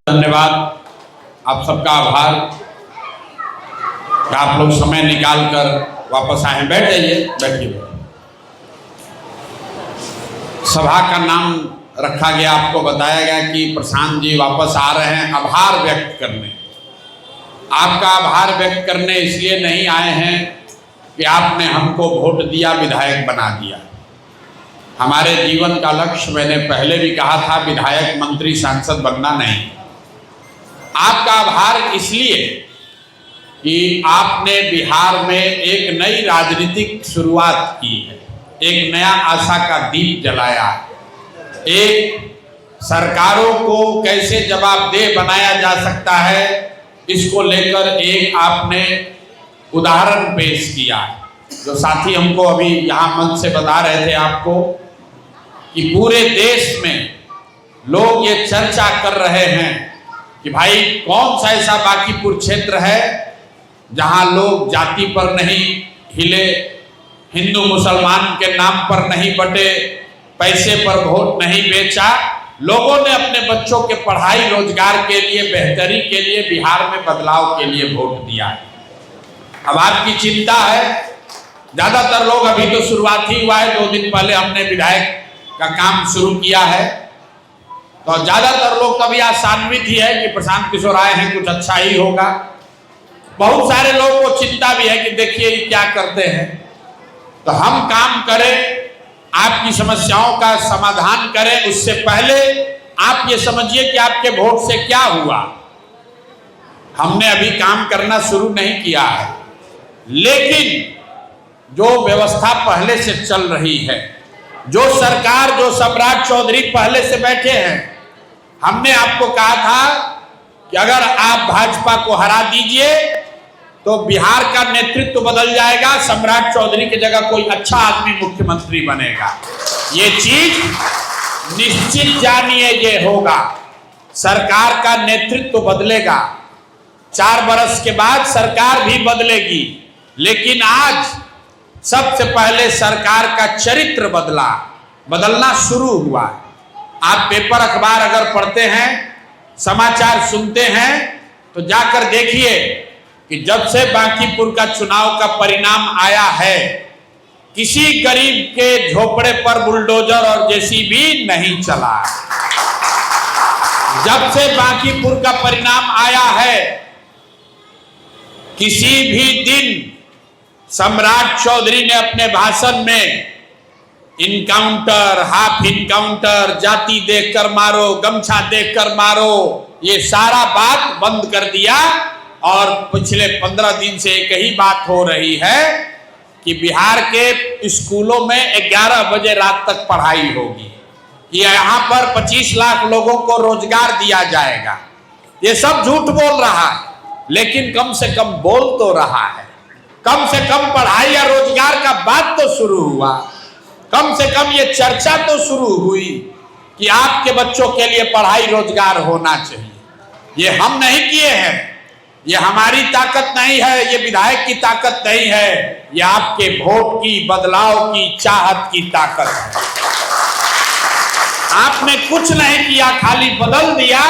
धन्यवाद, आप सबका आभार कि आप लोग समय निकाल कर वापस आए हैं। बैठ जाइए, बैठिए। सभा का नाम रखा गया, आपको बताया गया कि प्रशांत जी वापस आ रहे हैं आभार व्यक्त करने। आपका आभार व्यक्त करने इसलिए नहीं आए हैं कि आपने हमको वोट दिया, विधायक बना दिया। हमारे जीवन का लक्ष्य, मैंने पहले भी कहा था, विधायक, मंत्री, सांसद बनना नहीं। आपका आभार इसलिए कि आपने बिहार में एक नई राजनीतिक शुरुआत की है, एक नया आशा का दीप जलाया, एक सरकारों को कैसे जवाबदेह बनाया जा सकता है, इसको लेकर एक आपने उदाहरण पेश किया। जो साथी हमको अभी यहाँ मंच से बता रहे थे आपको कि पूरे देश में लोग ये चर्चा कर रहे हैं कि भाई कौन सा ऐसा बांकीपुर क्षेत्र है जहां लोग जाति पर नहीं हिले, हिंदू मुसलमान के नाम पर नहीं बटे, पैसे पर वोट नहीं बेचा, लोगों ने अपने बच्चों के पढ़ाई रोजगार के लिए, बेहतरी के लिए, बिहार में बदलाव के लिए वोट दिया है। अब आपकी चिंता है, ज्यादातर लोग, अभी तो शुरुआत ही हुआ है, 2 दिन पहले हमने विधायक का काम शुरू किया है, तो ज्यादातर लोग कभी आशान्वित ही है कि प्रशांत किशोर आए हैं, कुछ अच्छा ही होगा। बहुत सारे लोगों को चिंता भी है कि देखिए ये क्या करते हैं। तो हम काम करें, आपकी समस्याओं का समाधान करें, उससे पहले आप ये समझिए कि आपके वोट से क्या हुआ। हमने अभी काम करना शुरू नहीं किया है, लेकिन जो व्यवस्था पहले से चल रही है, जो सरकार, जो सम्राट चौधरी पहले से बैठे हैं, हमने आपको कहा था कि अगर आप भाजपा को हरा दीजिए तो बिहार का नेतृत्व बदल जाएगा, सम्राट चौधरी की जगह कोई अच्छा आदमी मुख्यमंत्री बनेगा। ये चीज निश्चित जानिए, ये होगा। सरकार का नेतृत्व बदलेगा, 4 बरस के बाद सरकार भी बदलेगी, लेकिन आज सबसे पहले सरकार का चरित्र बदलना शुरू हुआ। आप पेपर अखबार अगर पढ़ते हैं, समाचार सुनते हैं, तो जाकर देखिए कि जब से बांकीपुर का चुनाव का परिणाम आया है, किसी गरीब के झोपड़े पर बुलडोजर और जेसीबी नहीं चला। जब से बांकीपुर का परिणाम आया है, किसी भी दिन सम्राट चौधरी ने अपने भाषण में इनकाउंटर, हाफ इनकाउंटर, जाति देखकर मारो, गमछा देखकर मारो, ये सारा बात बंद कर दिया। और पिछले 15 दिन से एक ही बात हो रही है कि बिहार के स्कूलों में 11 बजे रात तक पढ़ाई होगी, कि यहाँ पर 25 लाख लोगों को रोजगार दिया जाएगा। ये सब झूठ बोल रहा है, लेकिन कम से कम बोल तो रहा है। कम से कम पढ़ाई या रोजगार का बात तो शुरू हुआ, कम से कम ये चर्चा तो शुरू हुई कि आपके बच्चों के लिए पढ़ाई रोजगार होना चाहिए। ये हम नहीं किए हैं, ये हमारी ताकत नहीं है, ये विधायक की ताकत नहीं है, ये आपके वोट की, बदलाव की, चाहत की ताकत है। आपने कुछ नहीं किया, खाली बदल दिया,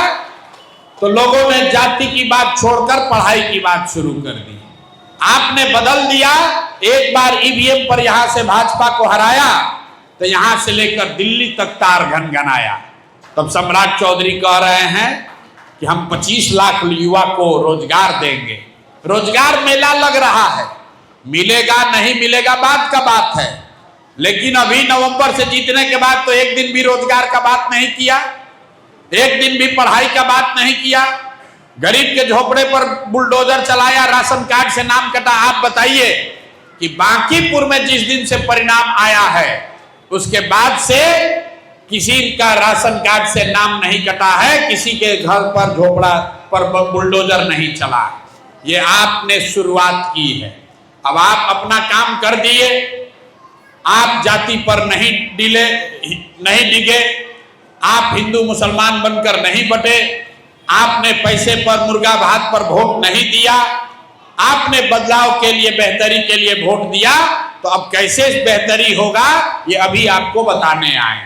तो लोगों ने जाति की बात छोड़कर पढ़ाई की बात शुरू कर दी। आपने बदल दिया, एक बार ईवीएम पर यहां से भाजपा को हराया तो यहां से लेकर दिल्ली तक तार घनघनाया। तब सम्राट चौधरी कह रहे हैं कि हम 25 लाख युवा को रोजगार देंगे। रोजगार मेला लग रहा है, मिलेगा नहीं मिलेगा बात का बात है, लेकिन अभी नवंबर से जीतने के बाद तो एक दिन भी रोजगार का बात नहीं किया, एक दिन भी पढ़ाई का बात नहीं किया। गरीब के झोपड़े पर बुलडोजर चलाया, राशन कार्ड से नाम कटा। आप बताइए कि बांकीपुर में जिस दिन से परिणाम आया है, उसके बाद से किसी का राशन कार्ड से नाम नहीं कटा है, किसी के घर पर, झोपड़ा पर बुलडोजर नहीं चला। ये आपने शुरुआत की है। अब आप अपना काम कर दिए, आप जाति पर नहीं डिगे, आप हिंदू मुसलमान बनकर नहीं बटे, आपने पैसे पर, मुर्गा भात पर वोट नहीं दिया, आपने बदलाव के लिए, बेहतरी के लिए वोट दिया। तो अब कैसे बेहतरी होगा, ये अभी आपको बताने आए,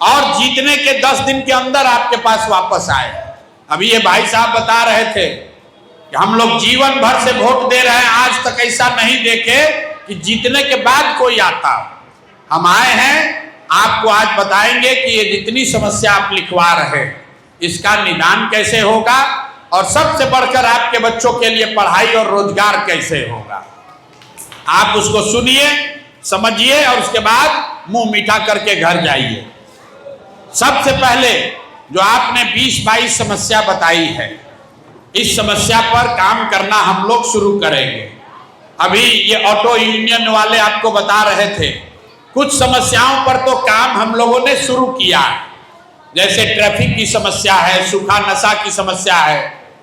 और जीतने के 10 दिन के अंदर आपके पास वापस आए। अभी ये भाई साहब बता रहे थे कि हम लोग जीवन भर से वोट दे रहे हैं, आज तक ऐसा नहीं देखे कि जीतने के बाद कोई आता। हम आए हैं, आपको आज बताएंगे कि ये जितनी समस्या आप लिखवा रहे इसका निदान कैसे होगा और सबसे बढ़कर आपके बच्चों के लिए पढ़ाई और रोजगार कैसे होगा। आप उसको सुनिए, समझिए और उसके बाद मुंह मीठा करके घर जाइए। सबसे पहले जो आपने 20-22 समस्या बताई है, इस समस्या पर काम करना हम लोग शुरू करेंगे। अभी ये ऑटो यूनियन वाले आपको बता रहे थे, कुछ समस्याओं पर तो काम हम लोगों ने शुरू किया है, जैसे ट्रैफिक की समस्या है, सूखा नशा की समस्या है।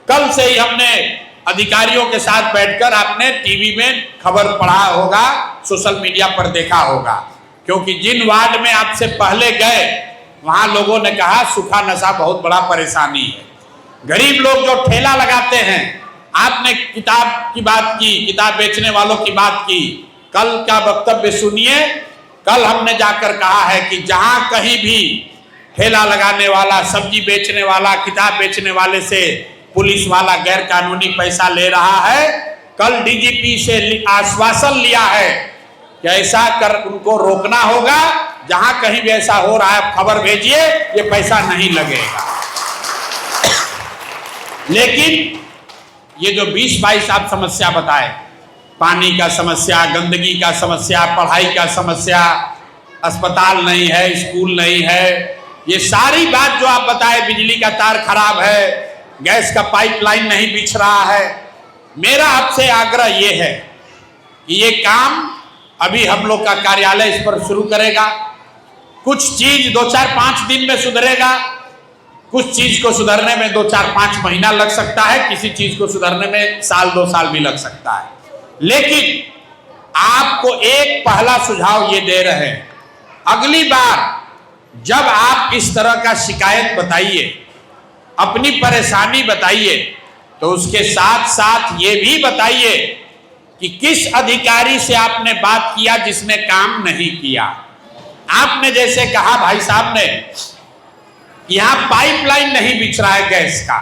कल से ही हमने अधिकारियों के साथ बैठकर, आपने टीवी में खबर पढ़ा होगा, सोशल मीडिया पर देखा होगा, क्योंकि जिन वार्ड में आपसे पहले गए वहां लोगों ने कहा सूखा नशा बहुत बड़ा परेशानी है। गरीब लोग जो ठेला लगाते हैं, आपने किताब की बात की, किताब बेचने वालों की बात की, कल का वक्तव्य सुनिए। कल हमने जाकर कहा है कि जहां कहीं भी ठेला लगाने वाला, सब्जी बेचने वाला, किताब बेचने वाले से पुलिस वाला गैर कानूनी पैसा ले रहा है, कल डीजीपी से आश्वासन लिया है कि ऐसा कर उनको रोकना होगा। जहां कहीं भी ऐसा हो रहा है खबर भेजिए, ये पैसा नहीं लगेगा। लेकिन ये जो 20-22 आप समस्या बताए, पानी का समस्या, गंदगी का समस्या, पढ़ाई का समस्या, अस्पताल नहीं है, स्कूल नहीं है, ये सारी बात जो आप बताए, बिजली का तार खराब है, गैस का पाइपलाइन नहीं बिछ रहा है, मेरा आपसे आग्रह ये है कि ये काम अभी हम लोग का कार्यालय इस पर शुरू करेगा। कुछ चीज 2-4-5 दिन में सुधरेगा, कुछ चीज को सुधरने में 2-4-5 महीना लग सकता है, किसी चीज को सुधरने में 1-2 साल भी लग सकता है। लेकिन आपको एक पहला सुझाव ये दे रहे हैं, अगली बार जब आप इस तरह का शिकायत बताइए, अपनी परेशानी बताइए, तो उसके साथ साथ ये भी बताइए कि किस अधिकारी से आपने बात किया जिसने काम नहीं किया। आपने जैसे कहा भाई साहब ने, यहां पाइपलाइन नहीं बिछ रहा है गैस का,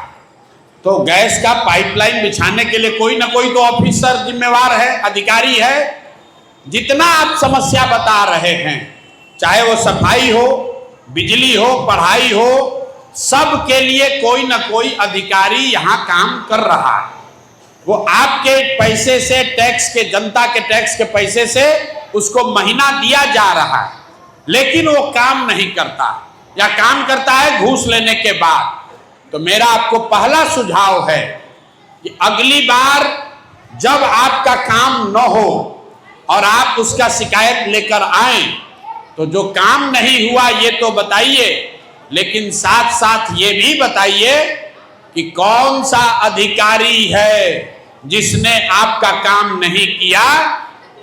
तो गैस का पाइपलाइन बिछाने के लिए कोई ना कोई तो ऑफिसर जिम्मेवार है, अधिकारी है। जितना आप समस्या बता रहे हैं, चाहे वो सफाई हो, बिजली हो, पढ़ाई हो, सब के लिए कोई ना कोई अधिकारी यहां काम कर रहा है। वो आपके पैसे से, टैक्स के, जनता के टैक्स के पैसे से उसको महीना दिया जा रहा है, लेकिन वो काम नहीं करता या काम करता है घूस लेने के बाद। तो मेरा आपको पहला सुझाव है कि अगली बार जब आपका काम न हो और आप उसका शिकायत लेकर आए, तो जो काम नहीं हुआ ये तो बताइए, लेकिन साथ साथ ये भी बताइए कि कौन सा अधिकारी है जिसने आपका काम नहीं किया।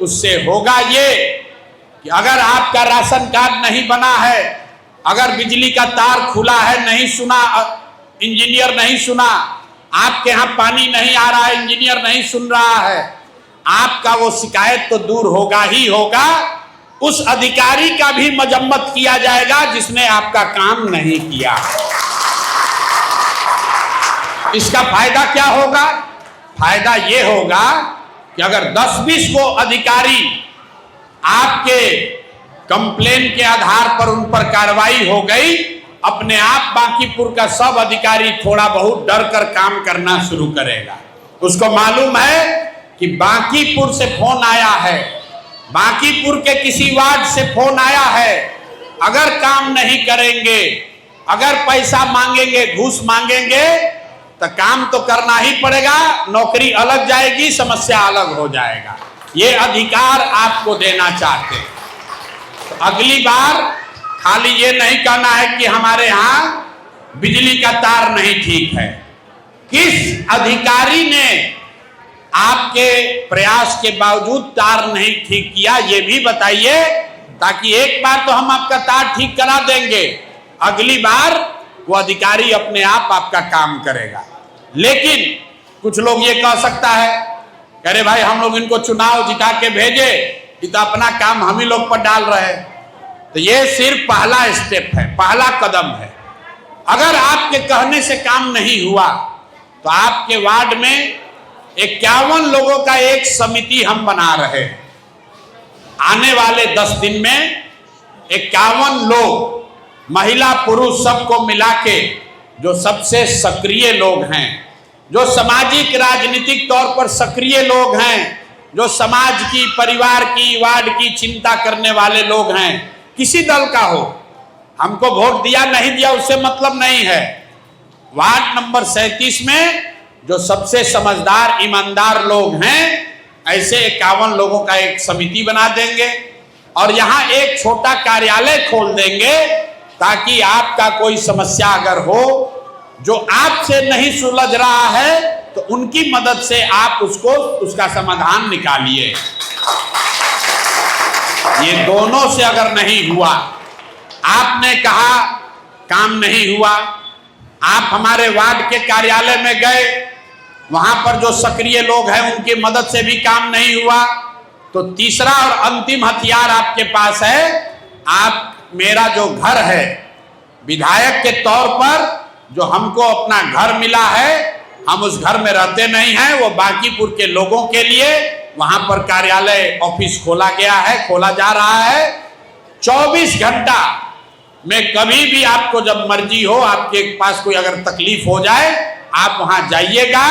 उससे होगा ये कि अगर आपका राशन कार्ड नहीं बना है, अगर बिजली का तार खुला है, नहीं सुना, इंजीनियर नहीं सुना, आपके यहाँ पानी नहीं आ रहा है, इंजीनियर नहीं सुन रहा है, आपका वो शिकायत तो दूर होगा ही होगा, उस अधिकारी का भी मजम्मत किया जाएगा जिसने आपका काम नहीं किया। इसका फायदा क्या होगा? फायदा ये होगा कि अगर 10-20 को अधिकारी आपके कंप्लेन के आधार पर उन पर कार्रवाई हो गई, अपने आप बांकीपुर का सब अधिकारी थोड़ा बहुत डर कर काम करना शुरू करेगा। उसको मालूम है कि बांकीपुर से फोन आया है, बांकीपुर के किसी वार्ड से फोन आया है, अगर काम नहीं करेंगे, अगर पैसा मांगेंगे, घूस मांगेंगे, तो काम तो करना ही पड़ेगा, नौकरी अलग जाएगी, समस्या अलग हो जाएगा। ये अधिकार आपको देना चाहते हैं। तो अगली बार खाली ये नहीं कहना है कि हमारे यहाँ बिजली का तार नहीं ठीक है। किस अधिकारी ने आपके प्रयास के बावजूद तार नहीं ठीक किया, ये भी बताइए, ताकि एक बार तो हम आपका तार ठीक करा देंगे, अगली बार वो अधिकारी अपने आप आपका काम करेगा। लेकिन कुछ लोग ये कह सकता है, अरे भाई हम लोग इनको चुनाव जिता के भेजे, ये तो अपना काम हम ही लोग पर डाल रहे हैं। तो ये सिर्फ पहला स्टेप है, पहला कदम है। अगर आपके कहने से काम नहीं हुआ तो आपके वार्ड में 51 लोगों का एक समिति हम बना रहे हैं। आने वाले 10 दिन में 51 लोग, महिला पुरुष सबको मिला के, जो सबसे सक्रिय लोग हैं, जो सामाजिक राजनीतिक तौर पर सक्रिय लोग हैं, जो समाज की, परिवार की, वार्ड की चिंता करने वाले लोग हैं, किसी दल का हो, हमको वोट दिया नहीं दिया उससे मतलब नहीं है। वार्ड नंबर 37 में जो सबसे समझदार, ईमानदार लोग हैं, ऐसे 51 लोगों का एक समिति बना देंगे और यहाँ एक छोटा कार्यालय खोल देंगे ताकि आपका कोई समस्या अगर हो जो आपसे नहीं सुलझ रहा है तो उनकी मदद से आप उसका समाधान निकालिए। ये दोनों से अगर नहीं हुआ, आपने कहा काम नहीं हुआ, आप हमारे वार्ड के कार्यालय में गए, वहां पर जो सक्रिय लोग हैं उनकी मदद से भी काम नहीं हुआ, तो तीसरा और अंतिम हथियार आपके पास है। आप, मेरा जो घर है, विधायक के तौर पर जो हमको अपना घर मिला है, हम उस घर में रहते नहीं हैं, वो बांकीपुर के लोगों के लिए वहां पर कार्यालय, ऑफिस खोला गया है, खोला जा रहा है। 24 घंटा में कभी भी आपको जब मर्जी हो, आपके पास कोई अगर तकलीफ हो जाए, आप वहां जाइएगा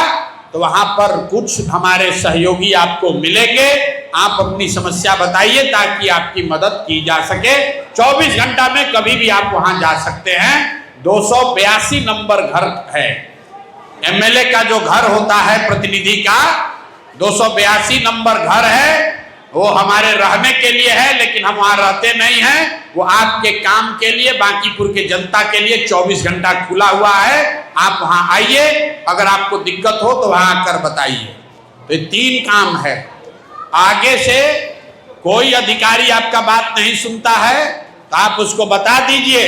तो वहां पर कुछ हमारे सहयोगी आपको मिलेंगे। आप अपनी समस्या बताइए ताकि आपकी मदद की जा सके। 24 घंटा में कभी भी आप वहां जा सकते हैं। 282 नंबर घर है, एमएलए का जो घर होता है प्रतिनिधि का, 282 नंबर घर है। वो हमारे रहने के लिए है, लेकिन हम वहां रहते नहीं हैं। वो आपके काम के लिए, बांकीपुर के जनता के लिए 24 घंटा खुला हुआ है। आप वहां आइए, अगर आपको दिक्कत हो तो वहां आकर बताइए। तो ये 3 काम है। आगे से कोई अधिकारी आपका बात नहीं सुनता है तो आप उसको बता दीजिए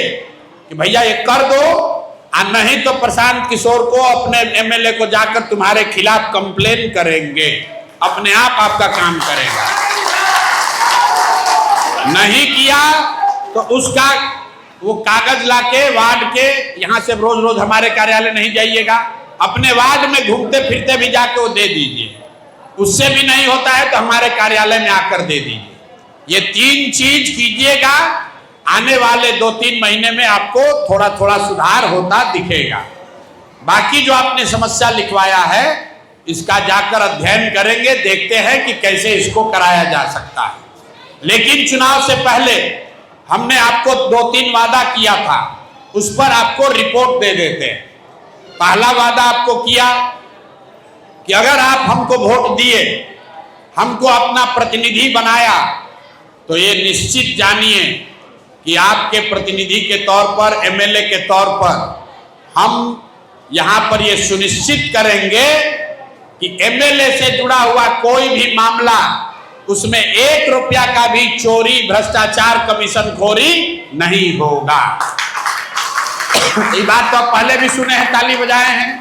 कि भैया ये कर दो, और नहीं तो प्रशांत किशोर को, अपने एमएलए को जाकर तुम्हारे खिलाफ कंप्लेन करेंगे, अपने आप आपका काम करेगा। नहीं किया तो उसका वो कागज लाके वार्ड के, यहाँ से रोज रोज हमारे कार्यालय नहीं जाइएगा, अपने वार्ड में घूमते फिरते भी जाके वो दे दीजिए। उससे भी नहीं होता है तो हमारे कार्यालय में आकर दे दीजिए। ये 3 चीज कीजिएगा, आने वाले 2-3 महीने में आपको थोड़ा थोड़ा सुधार होता दिखेगा। बाकी जो आपने समस्या लिखवाया है, इसका जाकर अध्ययन करेंगे, देखते हैं कि कैसे इसको कराया जा सकता है। लेकिन चुनाव से पहले हमने आपको 2-3 वादा किया था, उस पर आपको रिपोर्ट दे देते हैं। पहला वादा आपको किया कि अगर आप हमको वोट दिए, हमको अपना प्रतिनिधि बनाया, तो ये निश्चित जानिए कि आपके प्रतिनिधि के तौर पर, एमएलए के तौर पर, हम यहां पर ये सुनिश्चित करेंगे कि एमएलए से जुड़ा हुआ कोई भी मामला, उसमें 1 रुपया का भी चोरी, भ्रष्टाचार, कमीशनखोरी नहीं होगा। ये बात तो आप पहले भी सुने हैं, ताली बजाए हैं।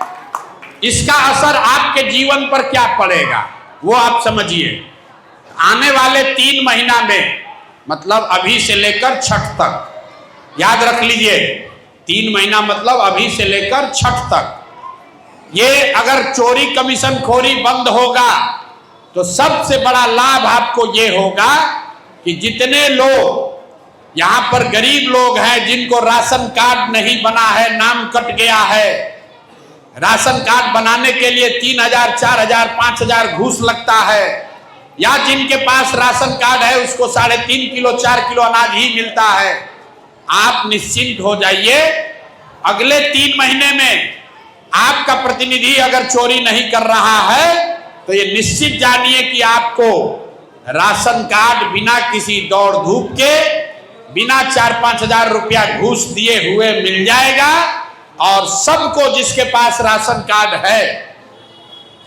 इसका असर आपके जीवन पर क्या पड़ेगा वो आप समझिए। आने वाले 3 महीना में, मतलब अभी से लेकर छठ तक, याद रख लीजिए, 3 महीना मतलब अभी से लेकर छठ तक, ये अगर चोरी कमीशनखोरी बंद होगा तो सबसे बड़ा लाभ आपको ये होगा कि जितने लोग यहाँ पर गरीब लोग हैं, जिनको राशन कार्ड नहीं बना है, नाम कट गया है, राशन कार्ड बनाने के लिए 3,000, 4,000, 5,000 घूस लगता है, या जिनके पास राशन कार्ड है उसको 3.5 किलो 4 किलो अनाज ही मिलता है, आप निश्चिंत हो जाइए। अगले 3 महीने में आपका प्रतिनिधि अगर चोरी नहीं कर रहा है तो ये निश्चित जानिए कि आपको राशन कार्ड बिना किसी दौड़ धूप के, बिना 4-5 हजार रुपया घूस दिए हुए मिल जाएगा। और सबको, जिसके पास राशन कार्ड है,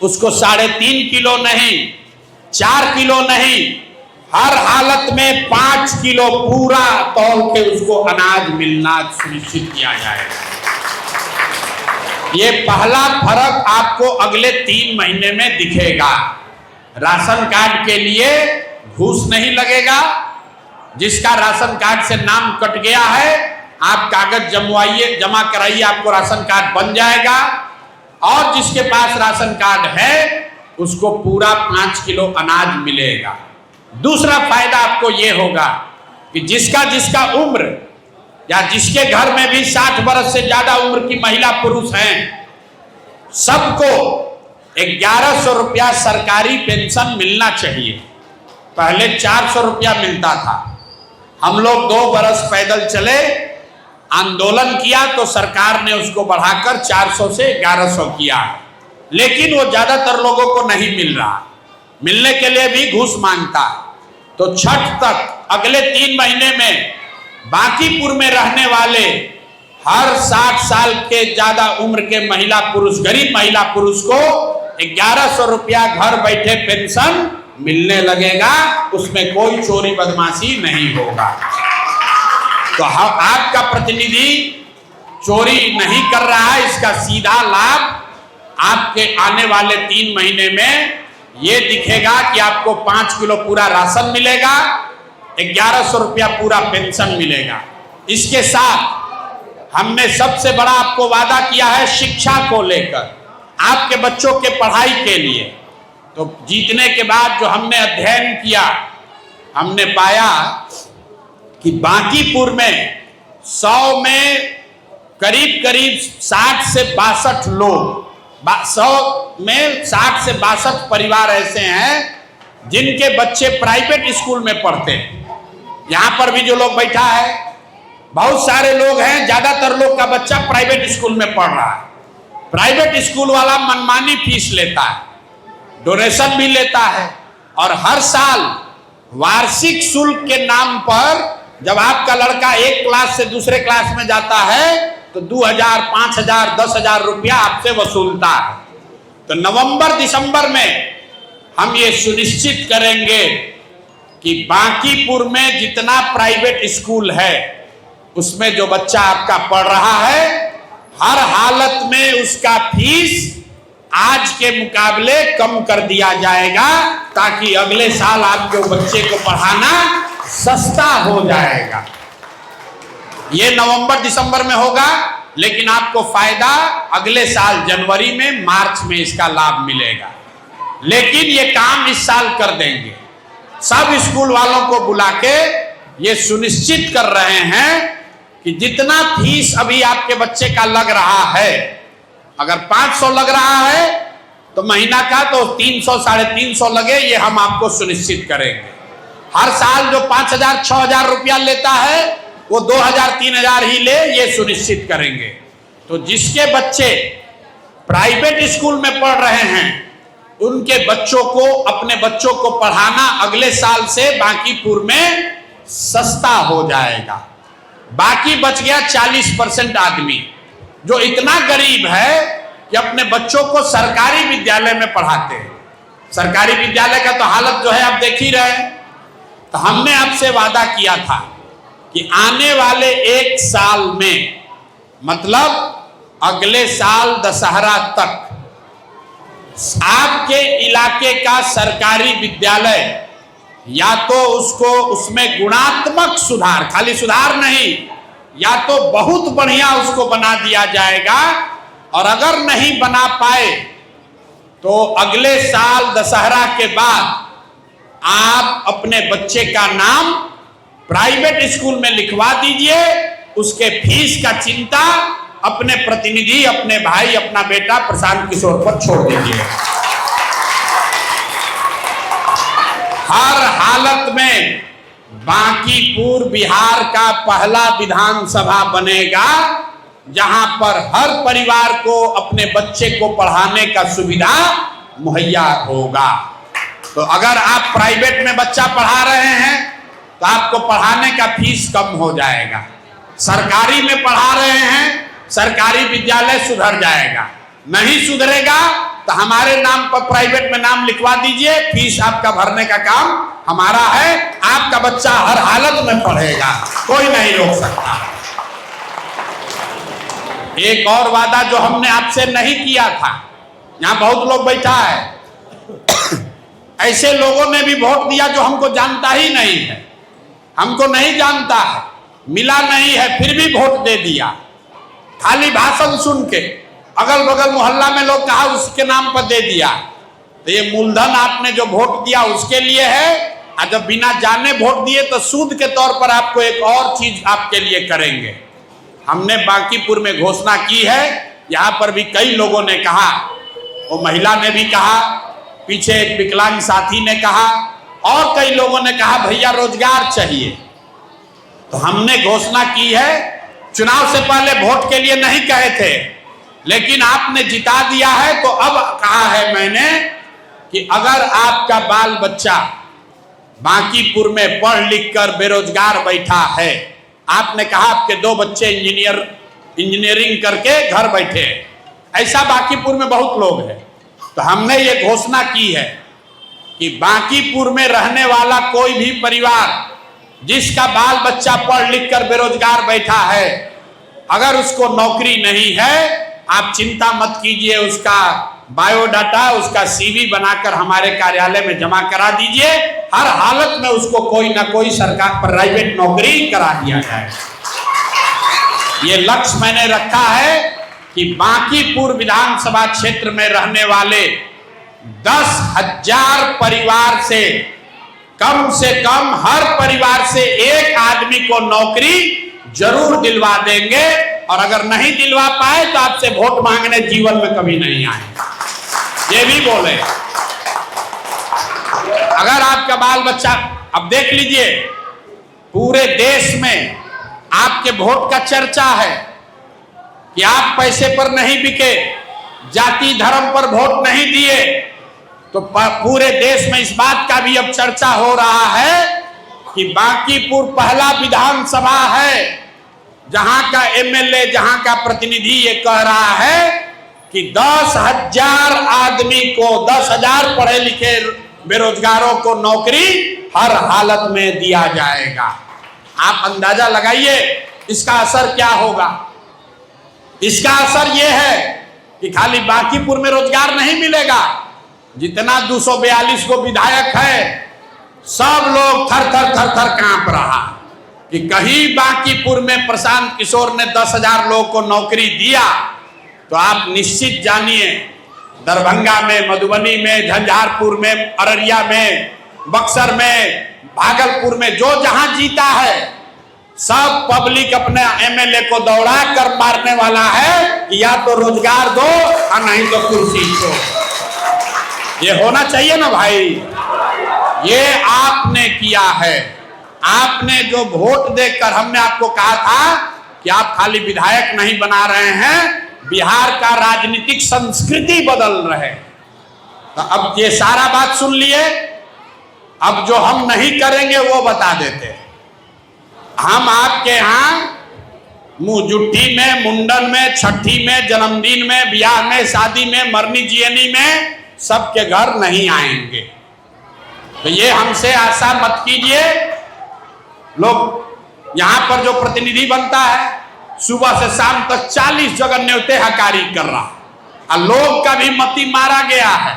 उसको 3.5 किलो नहीं, 4 किलो नहीं, हर हालत में 5 किलो पूरा तौल के उसको अनाज मिलना सुनिश्चित किया जाएगा। ये पहला फर्क आपको अगले 3 महीने में दिखेगा। राशन कार्ड के लिए घूस नहीं लगेगा। जिसका राशन कार्ड से नाम कट गया है, आप कागज जमा कराइए, आपको राशन कार्ड बन जाएगा। और जिसके पास राशन कार्ड है उसको पूरा 5 किलो अनाज मिलेगा। दूसरा फायदा आपको ये होगा कि जिसका उम्र या जिसके घर में भी 60 वर्ष से ज्यादा उम्र की महिला पुरुष हैं, सबको 1100 रुपया सरकारी पेंशन मिलना चाहिए। पहले 400 रुपया मिलता था। हम लोग 2 बरस पैदल चले, आंदोलन किया तो सरकार ने उसको बढ़ाकर 400 से 1100 किया, लेकिन वो ज्यादातर लोगों को नहीं मिल रहा। मिलने के लिए भी घूस मांगता। तो छठ तक अगले 3 महीने में बांकीपुर में रहने वाले हर 60 साल के ज्यादा उम्र के महिला पुरुष, गरीब महिला पुरुष को 1100 रुपया घर बैठे पेंशन मिलने लगेगा। उसमें कोई चोरी बदमाशी नहीं होगा। तो आपका प्रतिनिधि चोरी नहीं कर रहा है। इसका सीधा लाभ आपके आने वाले 3 महीने में ये दिखेगा कि आपको 5 किलो पूरा राशन मिलेगा, 1100 रुपया पूरा पेंशन मिलेगा। इसके साथ हमने सबसे बड़ा आपको वादा किया है शिक्षा को लेकर, आपके बच्चों के पढ़ाई के लिए। तो जीतने के बाद जो हमने अध्ययन किया, हमने पाया कि बांकीपुर में 100 में करीब 60 से 62 लोग, 100 में 60 से 62 परिवार ऐसे हैं जिनके बच्चे प्राइवेट स्कूल में पढ़ते हैं। यहाँ पर भी जो लोग बैठा है, बहुत सारे लोग हैं, ज्यादातर लोग का बच्चा प्राइवेट स्कूल में पढ़ रहा है। प्राइवेट स्कूल वाला मनमानी फीस लेता है, डोनेशन भी लेता है, और हर साल वार्षिक शुल्क के नाम पर जब आपका लड़का एक क्लास से दूसरे क्लास में जाता है तो 2000, 5000, 10,000 रुपया आपसे वसूलता है। तो नवंबर दिसंबर में हम ये सुनिश्चित करेंगे कि बांकीपुर में जितना प्राइवेट स्कूल है उसमें जो बच्चा आपका पढ़ रहा है, हर हालत में उसका फीस आज के मुकाबले कम कर दिया जाएगा, ताकि अगले साल आपके बच्चे को पढ़ाना सस्ता हो जाएगा। ये नवंबर दिसंबर में होगा, लेकिन आपको फायदा अगले साल जनवरी में, मार्च में इसका लाभ मिलेगा। लेकिन ये काम इस साल कर देंगे। सब स्कूल वालों को बुला के ये सुनिश्चित कर रहे हैं कि जितना फीस अभी आपके बच्चे का लग रहा है, अगर 500 लग रहा है तो महीना का तो 300, 350 लगे, ये हम आपको सुनिश्चित करेंगे। हर साल जो 5000, 6000 रुपया लेता है वो 2000, 3000 ही ले, ये सुनिश्चित करेंगे। तो जिसके बच्चे प्राइवेट स्कूल में पढ़ रहे हैं उनके बच्चों को, अपने बच्चों को पढ़ाना अगले साल से बांकीपुर में सस्ता हो जाएगा। बाकी बच गया 40% आदमी जो इतना गरीब है कि अपने बच्चों को सरकारी विद्यालय में पढ़ाते हैं। सरकारी विद्यालय का तो हालत जो है आप देख ही रहे हैं। तो हमने आपसे वादा किया था कि आने वाले 1 साल में, मतलब अगले साल दशहरा तक, आपके इलाके का सरकारी विद्यालय या तो उसमें गुणात्मक सुधार, खाली सुधार नहीं, या तो बहुत बढ़िया उसको बना दिया जाएगा, और अगर नहीं बना पाए तो अगले साल दशहरा के बाद आप अपने बच्चे का नाम प्राइवेट स्कूल में लिखवा दीजिए। उसके फीस का चिंता अपने प्रतिनिधि, अपने भाई, अपना बेटा प्रशांत किशोर पर छोड़ दीजिए। हर हालत में बांकीपुर बिहार का पहला विधानसभा बनेगा जहां पर हर परिवार को अपने बच्चे को पढ़ाने का सुविधा मुहैया होगा। तो अगर आप प्राइवेट में बच्चा पढ़ा रहे हैं तो आपको पढ़ाने का फीस कम हो जाएगा। सरकारी में पढ़ा रहे हैं, सरकारी विद्यालय सुधर जाएगा। नहीं सुधरेगा तो हमारे नाम पर प्राइवेट में नाम लिखवा दीजिए, फीस आपका भरने का काम हमारा है। आपका बच्चा हर हालत में पढ़ेगा, कोई नहीं रोक सकता। एक और वादा जो हमने आपसे नहीं किया था, यहां बहुत लोग बैठा है, ऐसे लोगों ने भी वोट दिया जो हमको जानता ही नहीं है, हमको नहीं जानता है, मिला नहीं है फिर भी वोट दे दिया, खाली भाषण सुन के अगल बगल मोहल्ला में लोग कहा उसके नाम पर दे दिया। तो ये मूलधन आपने जो वोट दिया उसके लिए है, और जब बिना जाने वोट दिए तो सूद के तौर पर आपको एक और चीज आपके लिए करेंगे। हमने बांकीपुर में घोषणा की है, यहाँ पर भी कई लोगों ने कहा, वो महिला ने भी कहा, पीछे एक विकलांग साथी ने कहा, और कई लोगों ने कहा भैया रोजगार चाहिए। तो हमने घोषणा की है, चुनाव से पहले वोट के लिए नहीं कहे थे, लेकिन आपने जिता दिया है, तो अब कहा है मैंने कि अगर आपका बाल बच्चा बांकीपुर में पढ़ लिख कर बेरोजगार बैठा है, आपने कहा आपके 2 बच्चे इंजीनियरिंग करके घर बैठे, ऐसा बांकीपुर में बहुत लोग हैं। तो हमने ये घोषणा की है कि बांकीपुर में रहने वाला कोई भी परिवार जिसका बाल बच्चा पढ़ लिख कर बेरोजगार बैठा है, अगर उसको नौकरी नहीं है, आप चिंता मत कीजिए, उसका बायोडाटा, उसका सीवी बनाकर हमारे कार्यालय में जमा करा दीजिए। हर हालत में उसको कोई ना कोई सरकार प्राइवेट नौकरी करा दिया जाए। ये लक्ष्य मैंने रखा है कि बांकीपुर विधानसभा क्षेत्र में रहने वाले 10,000 परिवार से कम हर परिवार से एक आदमी को नौकरी जरूर दिलवा देंगे, और अगर नहीं दिलवा पाए तो आपसे वोट मांगने जीवन में कभी नहीं आएंगे। ये भी बोले, अगर आपका बाल बच्चा, अब देख लीजिए पूरे देश में आपके वोट का चर्चा है कि आप पैसे पर नहीं बिके, जाति धर्म पर वोट नहीं दिए, तो पूरे देश में इस बात का भी अब चर्चा हो रहा है कि बांकीपुर पहला विधानसभा है जहां का एमएलए, जहां का प्रतिनिधि ये कह रहा है कि 10,000 आदमी को, 10,000 पढ़े लिखे बेरोजगारों को नौकरी हर हालत में दिया जाएगा। आप अंदाजा लगाइए इसका असर क्या होगा। इसका असर यह है कि खाली बांकीपुर में रोजगार नहीं मिलेगा, जितना 242 को विधायक है सब लोग थर थर कांप रहा कि कहीं बांकीपुर में प्रशांत किशोर ने 10,000 लोगों को नौकरी दिया, तो आप निश्चित जानिए दरभंगा में, मधुबनी में, झंझारपुर में, अररिया में, बक्सर में, भागलपुर में, जो जहां जीता है सब पब्लिक अपने एमएलए को दौड़ा कर मारने वाला है कि या तो रोजगार दो और नहीं तो कुर्सी दो। ये होना चाहिए ना भाई। ये आपने किया है, आपने जो वोट देकर, हमने आपको कहा था कि आप खाली विधायक नहीं बना रहे हैं, बिहार का राजनीतिक संस्कृति बदल रहे। तो अब ये सारा बात सुन लिए, अब जो हम नहीं करेंगे वो बता देते हैं। हम आपके यहाँ मुंह जुट्ठी में, मुंडन में, छठी में, जन्मदिन में, ब्याह में, शादी में, मरनी जियनी में सबके घर नहीं आएंगे। तो ये हमसे आशा मत कीजिए। लोग यहाँ पर जो प्रतिनिधि बनता है सुबह से शाम तक 40 जगह न्योते हकारी कर रहा, और लोग का भी मती मारा गया है।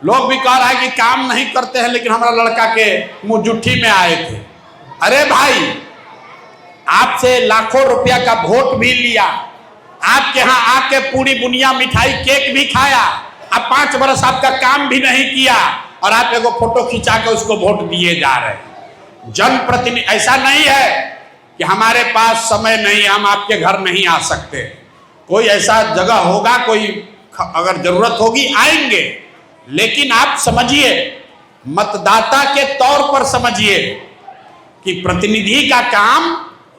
लोग भी कह रहा है कि काम नहीं करते हैं, लेकिन हमारा लड़का के मुंह जुट्ठी में आए थे। अरे भाई, आपसे लाखों रुपया का वोट भी लिया, आपके यहाँ आके पूरी बुनिया मिठाई केक भी खाया, अब 5 बरस आपका काम भी नहीं किया, और आप एगो फोटो खिंचा के उसको वोट दिए जा रहे। जनप्रतिनिधि ऐसा नहीं है कि हमारे पास समय नहीं, हम आपके घर नहीं आ सकते। कोई ऐसा जगह होगा, कोई अगर जरूरत होगी आएंगे, लेकिन आप समझिए, मतदाता के तौर पर समझिए कि प्रतिनिधि का काम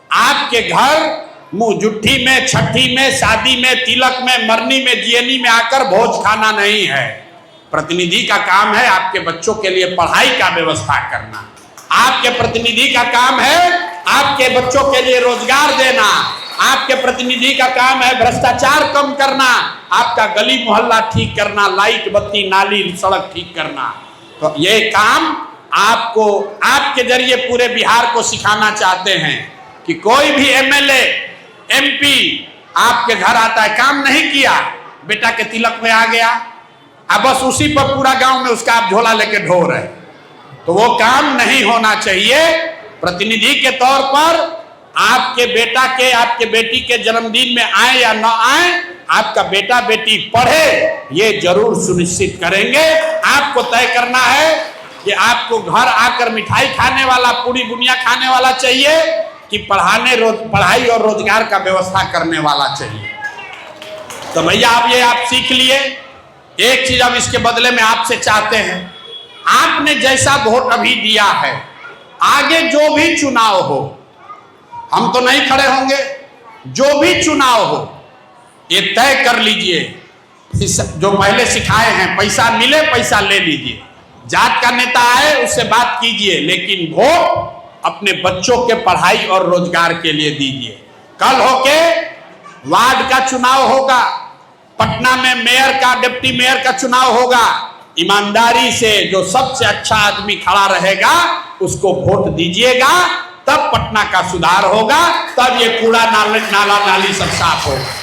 आपके घर मुंह जुट्ठी में, छठी में, शादी में, तिलक में, मरनी में, जियनी में आकर भोज खाना नहीं है। प्रतिनिधि का काम है आपके बच्चों के लिए पढ़ाई का व्यवस्था करना। आपके प्रतिनिधि का काम है आपके बच्चों के लिए रोजगार देना। आपके प्रतिनिधि का काम है भ्रष्टाचार कम करना, आपका गली मोहल्ला ठीक करना, लाइट बत्ती नाली सड़क ठीक करना। तो ये काम आपको, आपके जरिए पूरे बिहार को सिखाना चाहते हैं कि कोई भी एमएलए, एमपी आपके घर आता है, काम नहीं किया, बेटा के तिलक में आ गया, अब बस उसी पर पूरा गांव में उसका आप झोला लेके ढो रहे, तो वो काम नहीं होना चाहिए। प्रतिनिधि के तौर पर आपके बेटा के, आपके बेटी के जन्मदिन में आए या न आए, आपका बेटा बेटी पढ़े, ये जरूर सुनिश्चित करेंगे। आपको तय करना है कि आपको घर आकर मिठाई खाने वाला, पूरी बुनिया खाने वाला चाहिए कि पढ़ाई और रोजगार का व्यवस्था करने वाला चाहिए। तो भैया आप सीख लिए। एक चीज अब इसके बदले में आपसे चाहते हैं, आपने जैसा वोट अभी दिया है, आगे जो भी चुनाव हो, हम तो नहीं खड़े होंगे, जो भी चुनाव हो ये तय कर लीजिए। जो पहले सिखाए हैं, पैसा मिले पैसा ले लीजिए, जात का नेता आए उससे बात कीजिए, लेकिन वोट अपने बच्चों के पढ़ाई और रोजगार के लिए दीजिए। कल होके वार्ड का चुनाव होगा, पटना में मेयर का, डिप्टी मेयर का चुनाव होगा। ईमानदारी से जो सबसे अच्छा आदमी खड़ा रहेगा उसको वोट दीजिएगा, तब पटना का सुधार होगा, तब ये कूड़ा नाला नाली सब साफ होगा।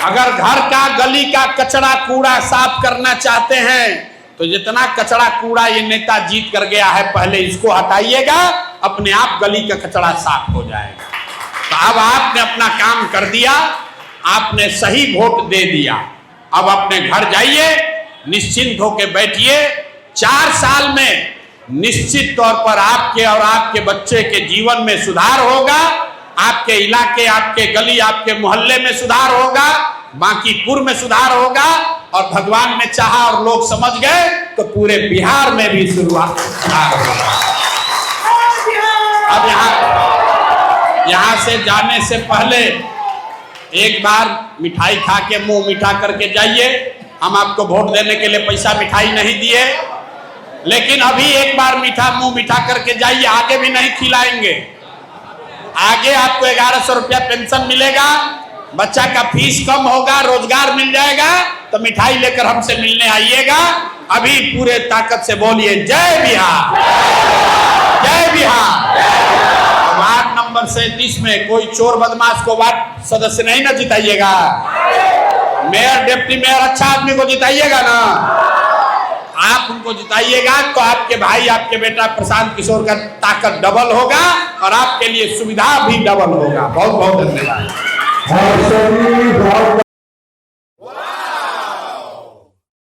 अगर घर का, गली का कचरा कूड़ा साफ करना चाहते हैं तो जितना कचरा कूड़ा ये नेता जीत कर गया है, पहले इसको हटाइएगा, अपने आप गली का कचरा साफ हो जाएगा। तो अब आपने अपना काम कर दिया, आपने सही वोट दे दिया। अब अपने घर जाइए, निश्चिंत होकर बैठिए। 4 साल में निश्चित तौर पर आपके और आपके बच्चे के जीवन में सुधार होगा, आपके इलाके, आपके गली, आपके मोहल्ले में सुधार होगा, बांकीपुर में सुधार होगा, और भगवान ने चाहा और लोग समझ गए तो पूरे बिहार में भी सुधार होगा। अब यहाँ से जाने से पहले एक बार मिठाई खा के मुंह मीठा करके जाइए। हम आपको वोट देने के लिए पैसा मिठाई नहीं दिए, लेकिन अभी एक बार मुंह मीठा करके जाइए, आगे भी नहीं खिलाएंगे। आगे आपको 1100 रुपया पेंशन मिलेगा, बच्चा का फीस कम होगा, रोजगार मिल जाएगा, तो मिठाई लेकर हमसे मिलने आइएगा। अभी पूरे ताकत से बोलिए जय बिहार, जय बिहार। वार्ड नंबर 37 में कोई चोर बदमाश को वार्ड सदस्य नहीं ना जिताइएगा। मेयर, डिप्टी मेयर अच्छा आदमी को जिताइएगा ना। आप उनको जिताइएगा तो आपके भाई, आपके बेटा प्रशांत किशोर का ताकत डबल होगा और आपके लिए सुविधा भी डबल होगा। बहुत बहुत धन्यवाद।